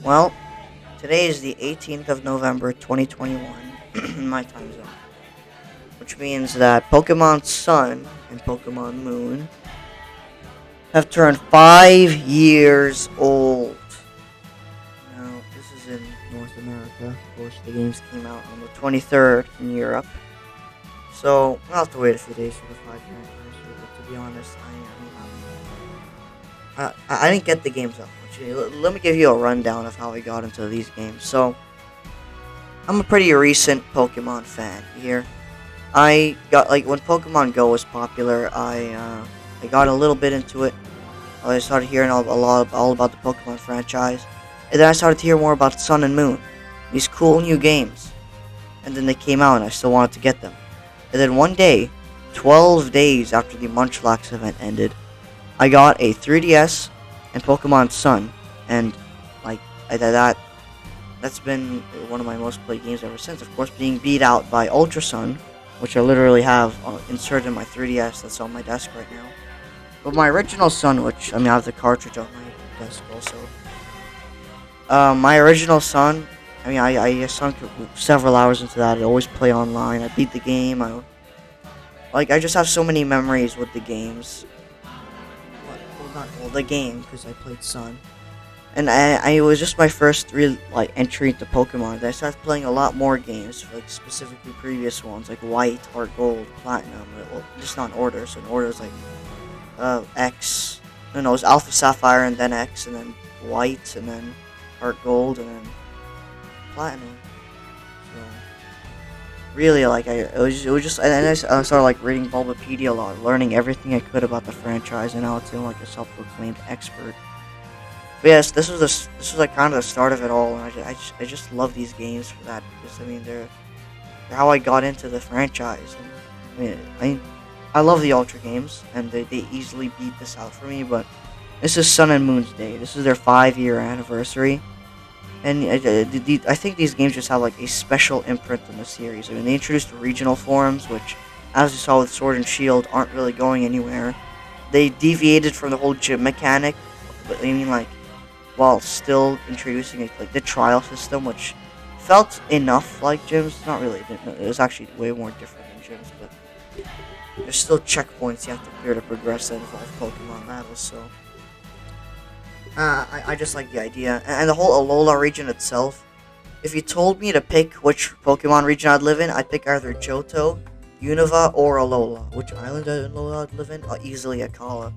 Well, today is the 18th of November 2021 in my time zone, which means that Pokemon Sun and Pokemon Moon have turned 5 years old. Now, this is in North America. Of course, the games came out on the 23rd in Europe. So, I'll have to wait a few days for the 5 year anniversary, but to be honest, I didn't get the games that much. Let me give you a rundown of how I got into these games. So, I'm a pretty recent Pokemon fan here. I got like when Pokemon Go was popular. I got a little bit into it. I started hearing all about the Pokemon franchise, and then I started to hear more about Sun and Moon, these cool new games. And then they came out, and I still wanted to get them. And then one day, 12 days after the Munchlax event ended, I got a 3DS and Pokemon Sun, and like that's been one of my most played games ever since. Of course, being beat out by Ultra Sun, which I literally have inserted in my 3DS that's on my desk right now. But my original Sun, which I have the cartridge on my desk also. My original Sun, I sunk several hours into that. I always play online. I beat the game. I just have so many memories with the games. Well, not all the game because I played Sun. And it was just my first real entry into Pokemon. I started playing a lot more games, like specifically previous ones, like White, Heart Gold, Platinum. Well, just not in order. So in order is like X. No, it was Alpha Sapphire and then X and then White and then Heart Gold and then Platinum. So really, it was just, and then I started like reading Bulbapedia a lot, learning everything I could about the franchise, and now it's like a self-proclaimed expert. But yes, this was like kind of the start of it all, and I just love these games for that because they're how I got into the franchise. And, I love the Ultra games, and they easily beat this out for me. But this is Sun and Moon's day. This is their 5 year anniversary, and I think these games just have like a special imprint in the series. They introduced regional forms, which, as you saw with Sword and Shield, aren't really going anywhere. They deviated from the whole gym mechanic, but while still introducing like the trial system, which felt enough like gyms. Not really. It was actually way more different than gyms, but there's still checkpoints you have to clear to progress that involve Pokemon battles. So I just like the idea, and the whole Alola region itself. If you told me to pick which Pokemon region I'd live in, I'd pick either Johto, Unova, or Alola. Which island Alola I'd live in? Easily Akala.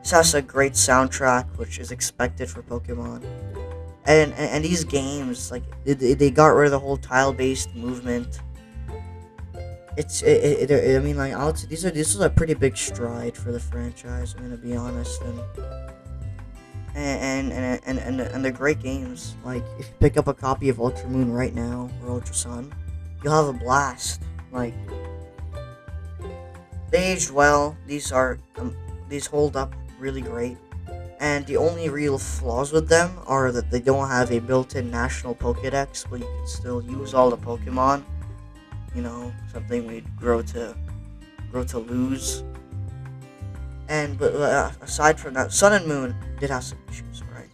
This has a great soundtrack, which is expected for Pokemon. And these games, like, they got rid of the whole tile-based movement. I would say this is a pretty big stride for the franchise. I'm gonna be honest, and they're great games. Like, if you pick up a copy of Ultra Moon right now or Ultra Sun, you'll have a blast. Like, they aged well. These hold up really great, and the only real flaws with them are that they don't have a built-in national Pokédex, but you can still use all the Pokemon. Something we'd grow to lose. But aside from that, Sun and Moon did have some issues, right?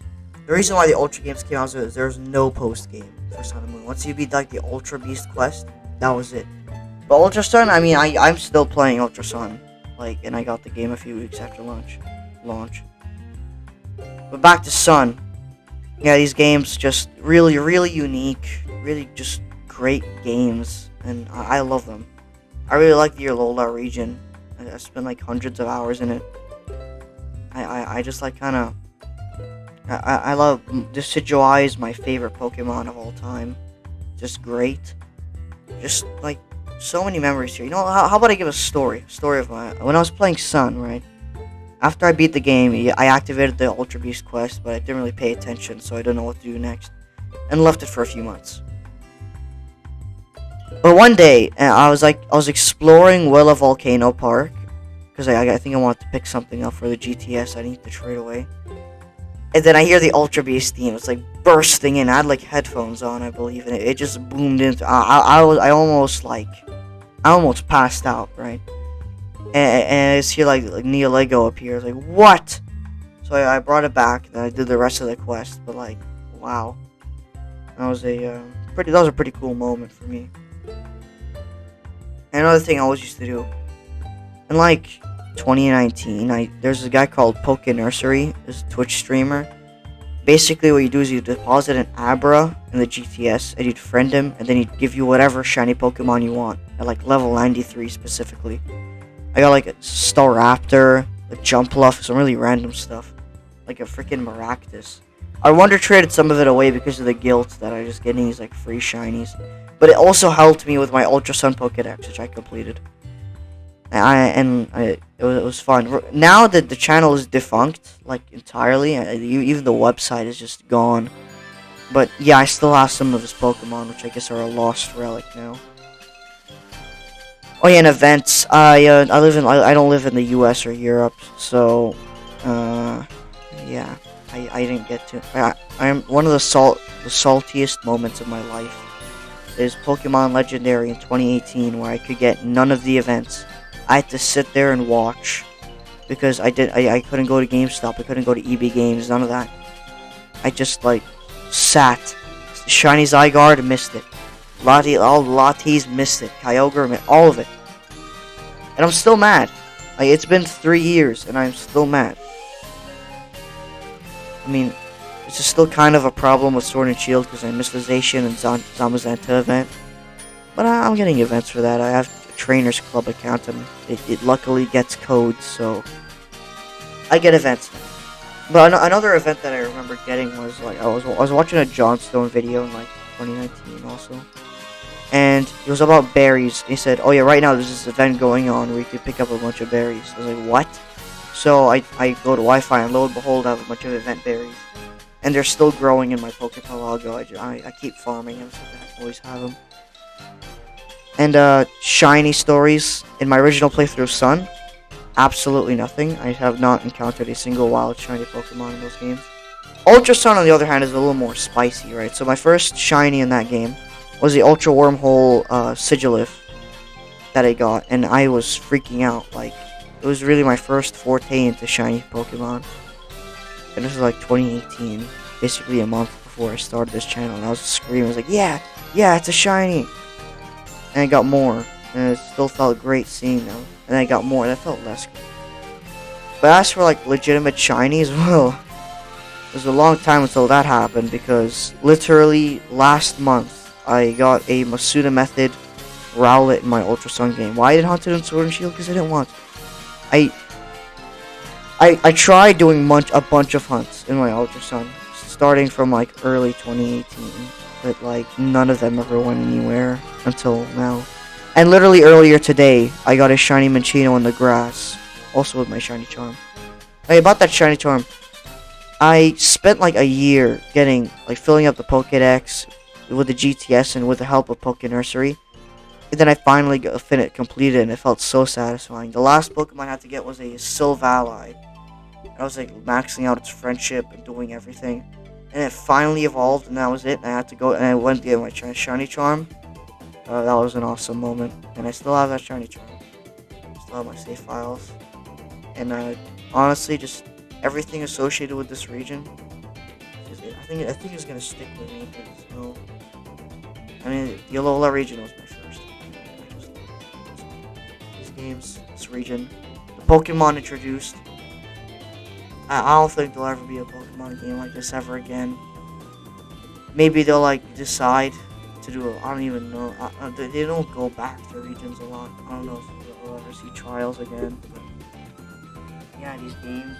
The reason why the Ultra games came out is there's no post game for Sun and Moon. Once you beat like the Ultra Beast quest, that was it. But Ultra Sun, I'm still playing Ultra Sun, and I got the game a few weeks after launch. But back to Sun. Yeah, these games just really, really unique, really just great games, and I love them. I really like the Alola region. I spent like hundreds of hours in it. I just like kind of. I love Decidueye is my favorite Pokemon of all time. Just great. Just like so many memories here. How about I give a story? Story of when I was playing Sun, right? After I beat the game, I activated the Ultra Beast quest, but I didn't really pay attention, so I didn't know what to do next, and left it for a few months. But one day, I was exploring Willa Volcano Park, because I think I wanted to pick something up for the GTS. I need to trade away, and then I hear the Ultra Beast theme. It's like bursting in. I had like headphones on, I believe, and it just boomed into. I almost passed out, right? And I see like Neolego appears. Like, what? So I brought it back, and I did the rest of the quest. But like, wow, that was a pretty cool moment for me. And another thing I always used to do in like 2019, there's a guy called Poke Nursery, this Twitch streamer. Basically, what you do is you deposit an Abra in the GTS, and you'd friend him, and then he'd give you whatever shiny Pokemon you want at like level 93 specifically. I got like a Staraptor, a Jumpluff, some really random stuff, like a freaking Maractus. I Wonder traded some of it away because of the guilt that I just getting these like free shinies, but it also helped me with my Ultra Sun Pokedex, which I completed. It was fun. Now that the channel is defunct, like entirely, even the website is just gone. But yeah, I still have some of his Pokemon, which I guess are a lost relic now. Oh yeah, and events. I don't live in the U.S. or Europe, so yeah, I didn't get to. I'm one of the saltiest moments of my life is Pokemon Legendary in 2018, where I could get none of the events. I had to sit there and watch because I couldn't go to GameStop, I couldn't go to EB Games, none of that. I just like sat. Shiny Zygarde, missed it. All the Lattes, missed it. Kyogre, all of it. And I'm still mad. Like, it's been 3 years and I'm still mad. I mean, it's just still kind of a problem with Sword and Shield because I missed the Zacian and Zamazenta event. But I'm getting events for that. I have Trainers Club account and it luckily gets codes, so I get events. But another event that I remember getting was like I was watching a Johnstone video in like 2019 also, and it was about berries. He said, "Oh yeah, right now there's this event going on where you can pick up a bunch of berries." I was like, "What?" So I go to Wi-Fi and lo and behold, I have a bunch of event berries, and they're still growing in my Poképalago. I keep farming them, so I always have them. And shiny stories in my original playthrough of Sun, absolutely nothing. I have not encountered a single wild shiny Pokemon in those games. Ultra Sun, on the other hand, is a little more spicy, right? So my first shiny in that game was the Ultra Wormhole Sigilif that I got, and I was freaking out. Like, it was really my first forte into shiny Pokemon. And this was like 2018, basically a month before I started this channel, and I was screaming. I was like, yeah, it's a shiny! And I got more, and it still felt great seeing them. And I got more, that felt less great. But as for like legitimate shinies, well, it was a long time until that happened because literally last month I got a Masuda Method Rowlet in my Ultra Sun game. Why did I hunt it in Sword and Shield? Because I didn't want to. I tried doing a bunch of hunts in my Ultra Sun, starting from like early 2018. But like none of them ever went anywhere until now. And literally earlier today, I got a shiny Minccino in the grass, also with my shiny charm. Hey, about that shiny charm, I spent like a year filling up the Pokédex with the GTS and with the help of Poké Nursery. And then I finally completed it, and it felt so satisfying. The last Pokemon I had to get was a Silvally. I was like maxing out its friendship and doing everything. And it finally evolved, and that was it. And I had to go, and I went to get my shiny charm. That was an awesome moment, and I still have that shiny charm. I still have my save files, and honestly, just everything associated with this region. I think it's gonna stick with me. I mean, the Alola region was my first. These games, this region, the Pokemon introduced. I don't think there'll ever be a Pokemon game like this ever again. Maybe they'll like decide to do I don't even know. They don't go back to regions a lot. I don't know if we'll ever see trials again. But yeah, these games,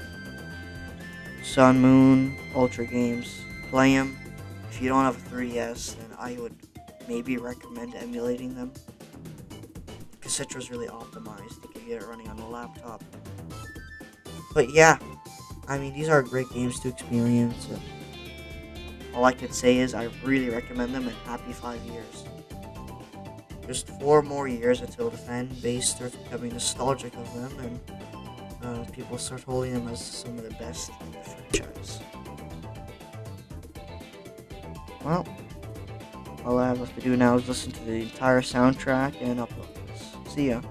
Sun, Moon, Ultra games, play them. If you don't have a 3DS, then I would maybe recommend emulating them. Because Citra's really optimized. You can get it running on the laptop. But yeah. I mean, these are great games to experience. All I could say is I really recommend them, and happy 5 years. Just 4 more years until the fan base starts becoming nostalgic of them, and people start holding them as some of the best in the franchise. Well, all I have left to do now is listen to the entire soundtrack and upload this. See ya.